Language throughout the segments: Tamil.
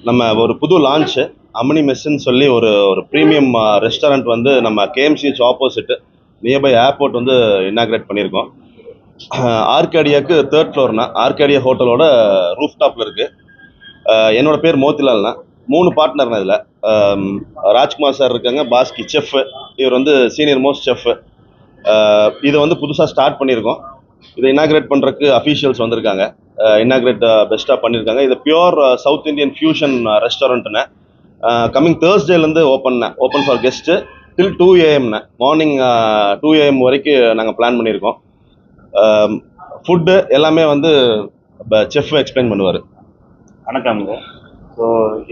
நம்ம ஒரு புது லான்ச் அம்மணி மெஸ்ஸுன்னு சொல்லி ஒரு ஒரு ப்ரீமியம் ரெஸ்டாரண்ட் வந்து நம்ம கேஎம்சிஹெச் ஆப்போசிட் நியர்பை ஏர்போர்ட் வந்து இனாக்ரேட் பண்ணியிருக்கோம். ஆர்கேடியாவுக்கு 3rd ஃப்ளோர்னா ஆர்கேடியா ஹோட்டலோட ரூஃப் டாப்பில் இருக்குது. என்னோட பேர் மோத்திலால்னா. 3 பார்ட்னர்னா இதில் ராஜ்குமார் சார் இருக்காங்க, பாஸ்கி செஃப், இவர் வந்து சீனியர் மோஸ்ட் செஃப். இதை வந்து புதுசாக ஸ்டார்ட் பண்ணியிருக்கோம். இதை இனாக்ரேட் பண்ணுறதுக்கு அஃபீஷியல்ஸ் வந்திருக்காங்க. இனாக்ரேட் பெஸ்ட்டாக பண்ணியிருக்காங்க. இது பியூர் சவுத் இந்தியன் ஃபியூஷன் ரெஸ்டாரண்ட்டுன்னு கம்மிங் தேர்ஸ்டேலேருந்து open for guest till 2 AM morning 2 AM வரைக்கும் நாங்கள் பிளான் பண்ணியிருக்கோம். ஃபுட்டு எல்லாமே வந்து செஃப் எக்ஸ்பிளைன் பண்ணுவார். வணக்கம்ங்க. ஸோ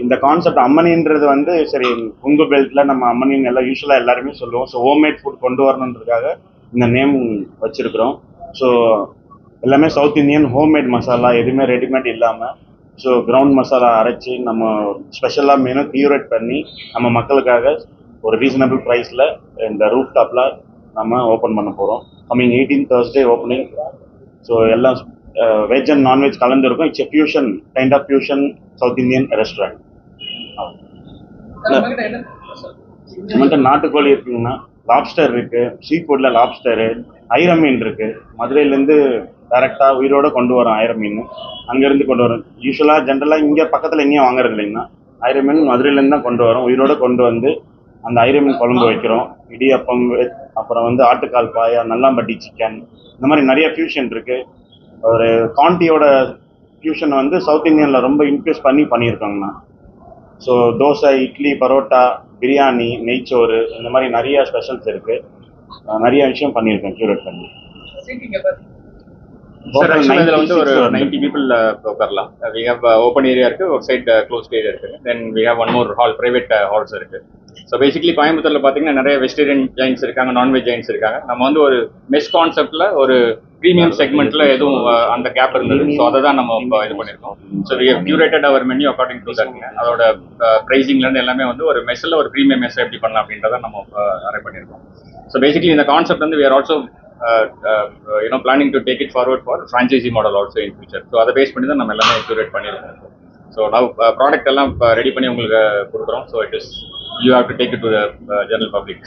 இந்த கான்செப்ட் அம்மனின்றது வந்து சரி உங்கள் பெல்ட்டில் நம்ம அம்மனின்னு எல்லாம் யூஸ்வலாக எல்லாருமே சொல்லுவோம். ஸோ ஹோம்மேட் ஃபுட் கொண்டு வரணுன்றதுக்காக இந்த நேம் வச்சுருக்குறோம். ஸோ எல்லாமே சவுத் இந்தியன் ஹோம்மேட் மசாலா, எதுவுமே ரெடிமேட் இல்லாமல் ஸோ கிரவுண்ட் மசாலா அரைச்சி நம்ம ஸ்பெஷலாக மெனு கியூரேட் பண்ணி நம்ம மக்களுக்காக ஒரு ரீசனபிள் ப்ரைஸில் இந்த ரூஃப் டாப்பில் நம்ம ஓப்பன் பண்ண போகிறோம். Coming 18th Thursday opening. So எல்லாம் வெஜ் அண்ட் நான்வெஜ் கலந்துருக்கும். It's fusion kind of fusion south Indian restaurant. நம்மகிட்ட நாட்டுக்கோழி இருக்குங்கன்னா லாப்ஸ்டர் இருக்குது, சீ ஃபுட்டில் லாப்ஸ்டரு, ஐர மீன் இருக்குது. மதுரையிலேருந்து டைரெக்டாக உயிரோடு கொண்டு வரோம் ஐர மீன். அங்கேருந்து கொண்டு வரோம். யூஸ்வலாக ஜென்ரலாக இங்கே பக்கத்தில் எங்கேயும் வாங்குறது இல்லைங்கன்னா ஐர மீன் மதுரையிலேருந்து தான் கொண்டு வரோம். உயிரோடு கொண்டு வந்து அந்த ஐர மீன் குழம்பு வைக்கிறோம். இடியப்பம், அப்புறம் வந்து ஆட்டுக்கால் பாயா, நல்லாம்பட்டி சிக்கன், இந்த மாதிரி நிறைய ஃபியூஷன் இருக்குது. ஒரு காண்டியோட ஃபியூஷன் வந்து சவுத் இந்தியனில் ரொம்ப இன்க்ரீஸ் பண்ணியிருக்காங்கண்ணா. ஸோ தோசை, இட்லி, பரோட்டா, பிரியாணி, நெய்ச்சோறு, இந்த மாதிரி நிறைய ஸ்பெஷல்ஸ் இருக்குது. நிறைய விஷயம் பண்ணியிருக்கேன் க்யூரேட் பண்ணி. இதில் வந்து ஒரு 90 people உட்காரலாம். வி ஹேவ் ஓப்பன் ஏரியா இருக்குது, ஒரு சைட் க்ளோஸ்ட் ஏரியா இருக்குது. Then we have one more hall, private halls இருக்குது. ஸோ பேசிக்கலி கோயம்புத்தூரில் பார்த்தீங்கன்னா நிறைய வெஜிடேரியன் ஜெயின்ஸ் இருக்காங்க, நான்வெஜ் ஜெயின்ஸ் இருக்காங்க. நம்ம வந்து ஒரு மெஸ் கான்செப்டில் ஒரு ப்ரீமியம் செக்மெண்ட்டில் எதுவும் அந்த கேப் இருந்தது. ஸோ அதை தான் நம்ம இப்போ இது பண்ணியிருக்கோம். So we have curated our menu according to தட்ங்க. அதோட ப்ரைஸிங்லேருந்து எல்லாமே வந்து ஒரு மெஸ்ஸில் ஒரு ப்ரீமியம் மெஸ் எப்படி பண்ணலாம் அப்படின்றத நம்ம அரேஞ்ச் பண்ணியிருக்கோம். ஸோ பேசிக்கலி இந்த கான்செப்ட் வந்து we are also planning to take it forward for franchisee model also in future. So அதை பேஸ் பண்ணி தான் நம்ம எல்லாமே கியூரேட் பண்ணியிருக்கோம். ஸோ நான் ப்ராடக்ட் எல்லாம் ரெடி பண்ணி உங்களுக்கு கொடுக்குறோம். So it is you have to take it to the general public.